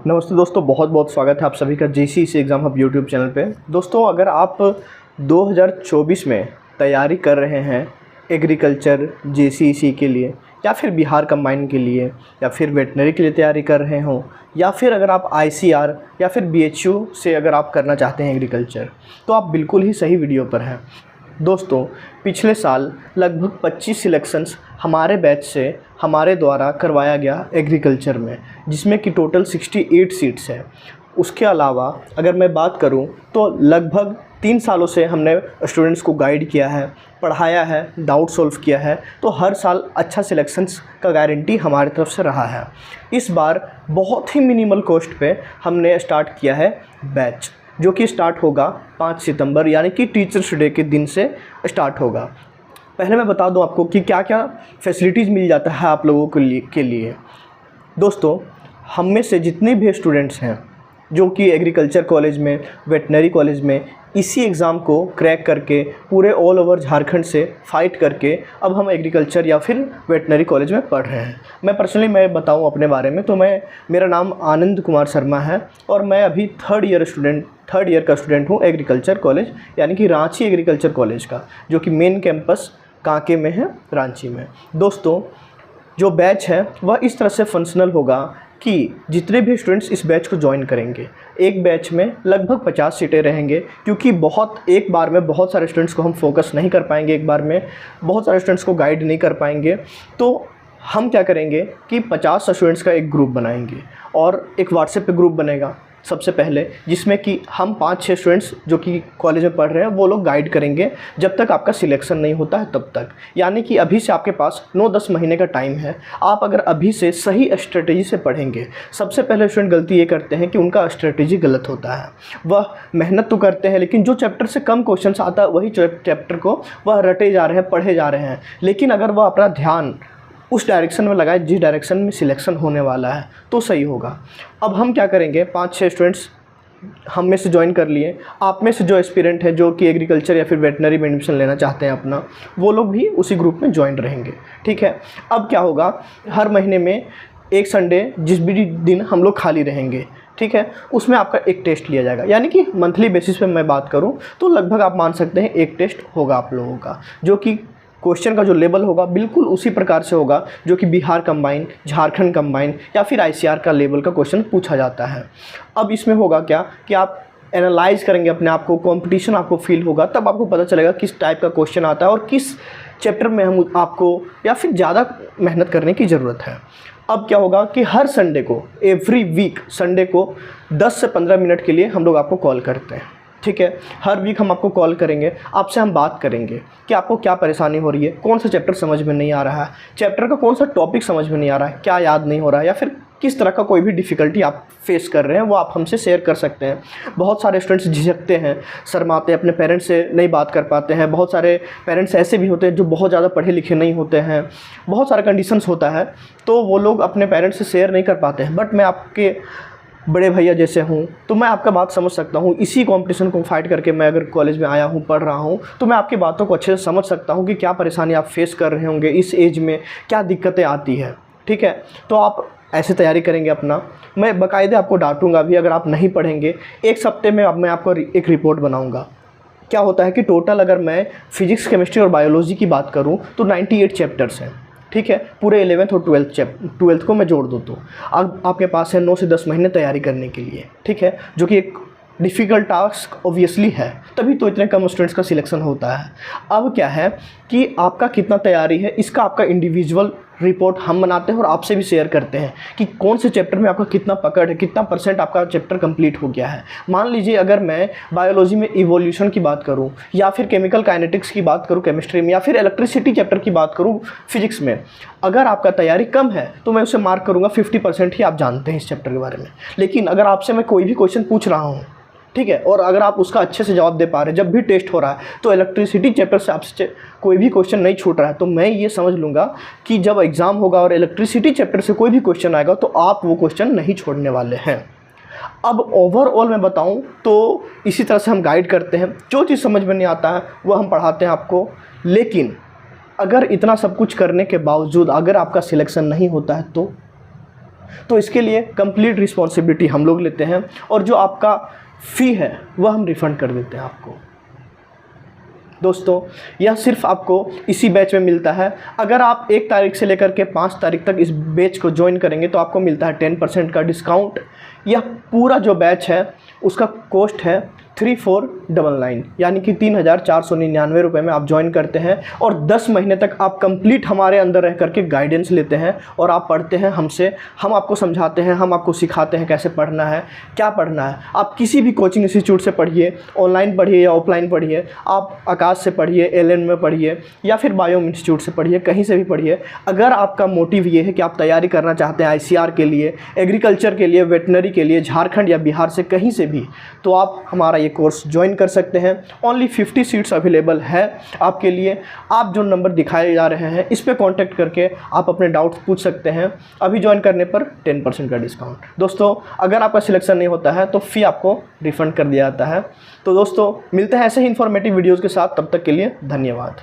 नमस्ते दोस्तों, बहुत बहुत स्वागत है आप सभी का JCC exam hub YouTube channel पे। दोस्तों, अगर आप 2024 में तैयारी कर रहे हैं एग्रीकल्चर जेसीसी के लिए, या फिर बिहार कंबाइन के लिए, या फिर वेटनरी के लिए तैयारी कर रहे हों, या फिर अगर आप आईसीआर या फिर बीएचयू से अगर आप करना चाहते हैं एग्रीकल्चर, तो आप बिल्कुल ही सही वीडियो पर हैं। दोस्तों, पिछले साल लगभग 25 सिलेक्शंस हमारे बैच से हमारे द्वारा करवाया गया एग्रीकल्चर में, जिसमें कि टोटल 68 सीट्स है। उसके अलावा अगर मैं बात करूं तो लगभग 3 सालों से हमने स्टूडेंट्स को गाइड किया है, पढ़ाया है, डाउट सॉल्व किया है, तो हर साल अच्छा सिलेक्शंस का गारंटी हमारी तरफ से रहा है। इस बार बहुत ही मिनिमल कॉस्ट पे हमने स्टार्ट किया है बैच, जो कि स्टार्ट होगा 5 सितंबर यानी कि टीचर्स डे के दिन से स्टार्ट होगा। पहले मैं बता दूं आपको कि क्या क्या फैसिलिटीज़ मिल जाता है आप लोगों के लिए। दोस्तों, हम में से जितने भी स्टूडेंट्स हैं जो कि एग्रीकल्चर कॉलेज में, वेटनरी कॉलेज में इसी एग्ज़ाम को क्रैक करके पूरे ऑल ओवर झारखंड से फ़ाइट करके अब हम एग्रीकल्चर या फिर वेटनरी कॉलेज में पढ़ रहे हैं। मैं बताऊं अपने बारे में तो मेरा नाम आनंद कुमार शर्मा है और मैं अभी थर्ड ईयर का स्टूडेंट हूं एग्रीकल्चर कॉलेज यानी कि रांची एग्रीकल्चर कॉलेज का, जो कि मेन कैंपस कांके में है, रांची में। दोस्तों, जो बैच है वह इस तरह से फंक्शनल होगा कि जितने भी स्टूडेंट्स इस बैच को ज्वाइन करेंगे, एक बैच में लगभग 50 सीटें रहेंगे, क्योंकि एक बार में बहुत सारे स्टूडेंट्स को हम फोकस नहीं कर पाएंगे, एक बार में बहुत सारे स्टूडेंट्स को गाइड नहीं कर पाएंगे। तो हम क्या करेंगे कि 50 स्टूडेंट्स का एक ग्रुप बनाएंगे और एक व्हाट्सएप पे ग्रुप बनेगा सबसे पहले, जिसमें कि हम 5-6 स्टूडेंट्स जो कि कॉलेज में पढ़ रहे हैं वो लोग गाइड करेंगे जब तक आपका सिलेक्शन नहीं होता है तब तक। यानी कि अभी से आपके पास 9-10 महीने का टाइम है। आप अगर अभी से सही स्ट्रेटेजी से पढ़ेंगे, सबसे पहले स्टूडेंट गलती ये करते हैं कि उनका स्ट्रेटेजी गलत होता है। वह मेहनत तो करते हैं, लेकिन जो चैप्टर से कम क्वेश्चन आता है वही चैप्टर को वह रटे जा रहे हैं, पढ़े जा रहे हैं। लेकिन अगर वह अपना ध्यान उस डायरेक्शन में लगाए जिस डायरेक्शन में सिलेक्शन होने वाला है तो सही होगा। अब हम क्या करेंगे, 5-6 स्टूडेंट्स हम में से ज्वाइन कर लिए। आप में से जो एस्पिरेंट है जो कि एग्रीकल्चर या फिर वेटनरी में एडमिशन लेना चाहते हैं अपना, वो लोग भी उसी ग्रुप में ज्वाइन रहेंगे। ठीक है। अब क्या होगा, हर महीने में एक संडे जिस भी दिन हम लोग खाली रहेंगे, ठीक है, उसमें आपका एक टेस्ट लिया जाएगा। यानी कि मंथली बेसिस पे मैं बात करूं तो लगभग आप मान सकते हैं एक टेस्ट होगा आप लोगों का, जो कि क्वेश्चन का जो लेवल होगा बिल्कुल उसी प्रकार से होगा जो कि बिहार कंबाइन, झारखंड कंबाइन या फिर आईसीआर का लेवल का क्वेश्चन पूछा जाता है। अब इसमें होगा क्या कि आप एनालाइज करेंगे अपने आप को, कंपटीशन आपको फील होगा, तब आपको पता चलेगा किस टाइप का क्वेश्चन आता है और किस चैप्टर में हम आपको या फिर ज़्यादा मेहनत करने की ज़रूरत है। अब क्या होगा कि हर संडे को, एवरी वीक संडे को 10 से 15 मिनट के लिए हम लोग आपको कॉल करते हैं। ठीक है, हर वीक हम आपको कॉल करेंगे, आपसे हम बात करेंगे कि आपको क्या परेशानी हो रही है, कौन सा चैप्टर समझ में नहीं आ रहा है, चैप्टर का कौन सा टॉपिक समझ में नहीं आ रहा है, क्या याद नहीं हो रहा है, या फिर किस तरह का कोई भी डिफ़िकल्टी आप फेस कर रहे हैं वो आप हमसे शेयर कर सकते हैं। बहुत सारे स्टूडेंट्स झिझकते हैं, शर्माते हैं, अपने पेरेंट्स से नहीं बात कर पाते हैं। बहुत सारे पेरेंट्स ऐसे भी होते हैं जो बहुत ज़्यादा पढ़े लिखे नहीं होते हैं, बहुत सारा कंडीशंस होता है, तो वो लोग अपने पेरेंट्स से शेयर नहीं कर पाते हैं। बट मैं आपके बड़े भैया जैसे हूँ तो मैं आपका बात समझ सकता हूँ। इसी कंपटीशन को फाइट करके मैं अगर कॉलेज में आया हूँ, पढ़ रहा हूँ, तो मैं आपकी बातों को अच्छे से समझ सकता हूँ कि क्या परेशानी आप फेस कर रहे होंगे, इस एज में क्या दिक्कतें आती है। ठीक है, तो आप ऐसे तैयारी करेंगे अपना। मैं बाकायदे आपको डांटूंगा भी अगर आप नहीं पढ़ेंगे। एक हफ्ते में अब मैं आपको एक रिपोर्ट बनाऊँगा। क्या होता है कि टोटल अगर मैं फिजिक्स, केमिस्ट्री और बायोलॉजी की बात करूँ तो 98 चैप्टर्स हैं। ठीक है, पूरे 11th और 12th को मैं जोड़ दूँ तो अब आपके पास है 9 से 10 महीने तैयारी करने के लिए। ठीक है, जो कि एक डिफ़िकल्ट टास्क ऑब्वियसली है, तभी तो इतने कम स्टूडेंट्स का सिलेक्शन होता है। अब क्या है कि आपका कितना तैयारी है, इसका आपका इंडिविजुअल रिपोर्ट हम बनाते हैं और आपसे भी शेयर करते हैं कि कौन से चैप्टर में आपका कितना पकड़ है, कितना % आपका चैप्टर कंप्लीट हो गया है। मान लीजिए अगर मैं बायोलॉजी में इवोल्यूशन की बात करूं, या फिर केमिकल काइनेटिक्स की बात करूं केमिस्ट्री में, या फिर इलेक्ट्रिसिटी चैप्टर की बात करूं फिजिक्स में, अगर आपका तैयारी कम है तो मैं उसे मार्क करूँगा 50% ही आप जानते हैं इस चैप्टर के बारे में। लेकिन अगर आपसे मैं कोई भी क्वेश्चन पूछ रहा हूँ, ठीक है, और अगर आप उसका अच्छे से जवाब दे पा रहे हैं, जब भी टेस्ट हो रहा है तो इलेक्ट्रिसिटी चैप्टर से आपसे कोई भी क्वेश्चन नहीं छूट रहा है, तो मैं ये समझ लूँगा कि जब एग्ज़ाम होगा और इलेक्ट्रिसिटी चैप्टर से कोई भी क्वेश्चन आएगा तो आप वो क्वेश्चन नहीं छोड़ने वाले हैं। अब ओवरऑल मैं बताऊं तो इसी तरह से हम गाइड करते हैं। जो चीज़ समझ में नहीं आता है वो हम पढ़ाते हैं आपको। लेकिन अगर इतना सब कुछ करने के बावजूद अगर आपका सिलेक्शन नहीं होता है तो इसके लिए कंप्लीट रिस्पॉन्सिबिलिटी हम लोग लेते हैं और जो आपका फ़ी है वह हम रिफ़ंड कर देते हैं आपको। दोस्तों यह सिर्फ आपको इसी बैच में मिलता है। अगर आप 1 तारीख से लेकर के 5 तारीख तक इस बैच को ज्वाइन करेंगे तो आपको मिलता है 10% का डिस्काउंट। यह पूरा जो बैच है उसका कॉस्ट है 3499 यानी कि 3499 रुपये में आप ज्वाइन करते हैं और 10 महीने तक आप कंप्लीट हमारे अंदर रह करके गाइडेंस लेते हैं और आप पढ़ते हैं हमसे। हम आपको समझाते हैं, हम आपको सिखाते हैं कैसे पढ़ना है, क्या पढ़ना है। आप किसी भी कोचिंग इंस्टीट्यूट से पढ़िए, ऑनलाइन पढ़िए या ऑफलाइन पढ़िए, आप आकाश से पढ़िए, LN में पढ़िए या फिर बायो इंस्टीट्यूट से पढ़िए, कहीं से भी पढ़िए। अगर आपका मोटिव ये है कि आप तैयारी करना चाहते हैं ICR के लिए, एग्रीकल्चर के लिए, वेटनरी के लिए, झारखंड या बिहार से कहीं से भी, तो आप हमारा कोर्स ज्वाइन कर सकते हैं। ओनली 50 सीट्स अवेलेबल है आपके लिए। आप जो नंबर दिखाए जा रहे हैं इस पे कांटेक्ट करके आप अपने डाउट्स पूछ सकते हैं। अभी ज्वाइन करने पर 10% का डिस्काउंट। दोस्तों अगर आपका सिलेक्शन नहीं होता है तो फ़ी आपको रिफ़ंड कर दिया जाता है। तो दोस्तों मिलते हैं ऐसे ही इन्फॉर्मेटिव वीडियोज़ के साथ, तब तक के लिए धन्यवाद।